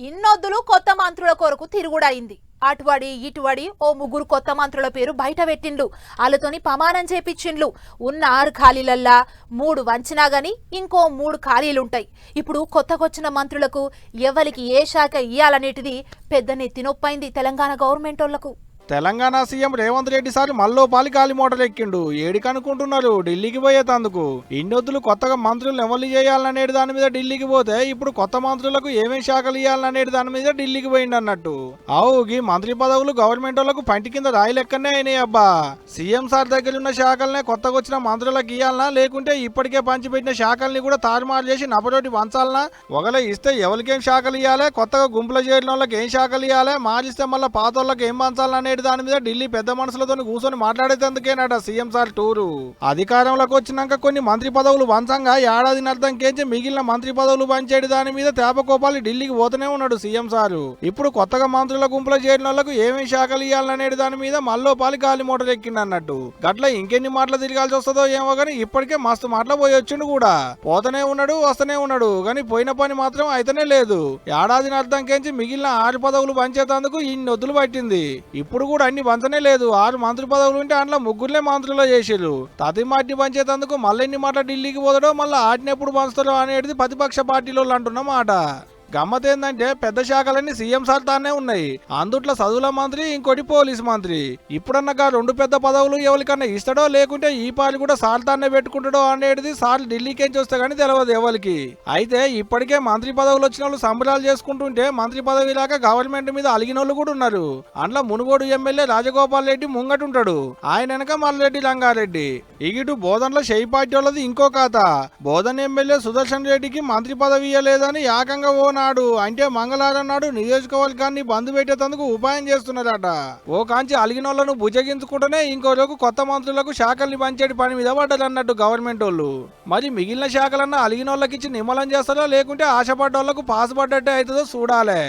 ఇన్నొద్దులు కొత్త మంత్రుల కొరకు తిరుగుడైంది. అటువడి ఇటువడి ఓ ముగ్గురు కొత్త మంత్రుల పేరు బయట పెట్టిండ్లు. వాళ్ళతోని ప్రమాణం చేపించిండ్లు. ఉన్న 6 ఖాళీలల్లా 3 వంచినా గాని ఇంకో 3 ఖాళీలుంటాయి. ఇప్పుడు కొత్తకొచ్చిన మంత్రులకు ఎవరికి ఏ శాఖ ఇయ్యాలనేటిది పెద్ద నెత్తినొప్పైంది తెలంగాణ గవర్నమెంట్ వాళ్లకు. తెలంగాణ సీఎం రేవంత్ రెడ్డి సార్ మల్లోపాలి గాలి మోటార్ ఎక్కిండు. ఏడికనుకుంటున్నారు ఢిల్లీకి పోయేతందుకు. ఇన్నొద్దులు కొత్తగా మంత్రులు ఎవరు చేయాలనేది దాని మీద ఢిల్లీకి పోతే ఇప్పుడు కొత్త మంత్రులకు ఏమేమి శాఖలు ఇవ్వాలనేది దాని మీద ఢిల్లీకి పోయిండు అన్నట్టు. ఈ మంత్రి పదవులు గవర్నమెంట్ వాళ్ళకు పంటి కింద రాయి లెక్కనే అయినాయి అబ్బా. సీఎం సార్ దగ్గర ఉన్న శాఖలనే కొత్తగా వచ్చిన మంత్రులకు ఇవ్వాలనా, లేకుంటే ఇప్పటికే పంచిపెట్టిన శాఖల్ని కూడా తారుమారు చేసి నపరోటి వంచాలనా? ఒకవేళ ఇస్తే ఎవరికేం శాఖలు ఇవ్వాలి, కొత్తగా గుంపులో చేరిన వాళ్ళకి ఏం శాఖలు ఇవ్వాలి, మారిస్తే మళ్ళీ పాత వాళ్ళకి ఏం పంచాలనేది దాని మీద ఢిల్లీ పెద్ద మనుషులతో కూర్చొని మాట్లాడేందుకేనట సీఎం సార్ టూరు. అధికారంలోకి వచ్చినాక కొన్ని మంత్రి పదవులు వంచంగా ఏడాది అర్థం కేంచి మిగిలిన మంత్రి పదవులు పంచేటి దాని మీద తేపకోపాలి ఢిల్లీకి పోతూనే ఉన్నాడు సీఎం సారు. ఇప్పుడు కొత్తగా మంత్రుల గుంపులో చేరిన వాళ్ళకు ఏమేమి శాఖలు ఇవ్వాలనేది దాని మీద మల్లోపాలి గాలి మోటార్ ఎక్కింది అన్నట్టు. గట్ల ఇంకెన్ని మాటలు తిరగాల్సి వస్తుందో ఏమో గానీ ఇప్పటికే మస్తు మాటలు పోయి వచ్చిండు కూడా. పోతనే ఉన్నాడు, వస్తూనే ఉన్నాడు, కానీ పోయిన పని మాత్రం అయితేనే లేదు. ఏడాది అర్థం కేంచి మిగిలిన 6 పదవులు పంచేతందుకు ఇన్ని వద్దులు పట్టింది. ఇప్పుడు కూడా అన్ని పంచనే లేదు. 6 మంత్రి పదవులు ఉంటే అందులో 3 మంత్రులు చేసిరు. తది మాటిని పంచేతందుకు మళ్ళీ ఎన్ని మాట ఢిల్లీకి పోతాడో, మళ్ళీ ఆటిని ఎప్పుడు పంచుతాడో అనేది ప్రతిపక్ష పార్టీలో అంటున్న మాట. గమ్మత్ ఏంటంటే పెద్ద శాఖలన్నీ సీఎం సార్ తానే ఉన్నాయి. అందుట్లో చదువుల మంత్రి, ఇంకోటి పోలీస్ మంత్రి. ఇప్పుడన్నగా 2 పెద్ద పదవులు ఎవరికన్నా ఇస్తాడో, లేకుంటే ఈ పాలు కూడా సార్ తానే పెట్టుకుంటాడో అనేది సార్ ఢిల్లీకి వస్తే గానీ తెలియదు ఎవరికి. అయితే ఇప్పటికే మంత్రి పదవులు వచ్చిన వాళ్ళు సంబరాలు చేసుకుంటుంటే మంత్రి పదవి లాగా గవర్నమెంట్ మీద అలిగిన వాళ్ళు కూడా ఉన్నారు. అందులో మునుగోడు ఎమ్మెల్యే రాజగోపాల్ రెడ్డి ముంగటుంటాడు. ఆయన వెనక మల్రెడ్డి రంగారెడ్డి. ఇగిటు బోధనలో షెయి పార్టీ వాళ్ళది ఇంకో ఖాత. బోధన్ ఎమ్మెల్యే సుదర్శన్ రెడ్డికి మంత్రి పదవి ఇవ్వలేదని ఏకంగా నాడు అంటే మంగళవారం నాడు నియోజకవర్గాన్ని బంద్ పెట్టేందుకు ఉపాయం చేస్తున్నారట. ఓ కాంచి అలిగినోళ్లను భుజగించుకుంటూనే ఇంకో రోజు కొత్త మంత్రులకు శాఖల్ని పంచేటి పని మీద పడ్డారన్నట్టు గవర్నమెంట్ వాళ్ళు. మరి మిగిలిన శాఖలన్నా అలిగినోళ్ళకి ఇచ్చి నిమ్మలం చేస్తారో, లేకుంటే ఆశపడ్డోళ్లకు పాస్ పడ్డట్టే అవుతుందో చూడాలే.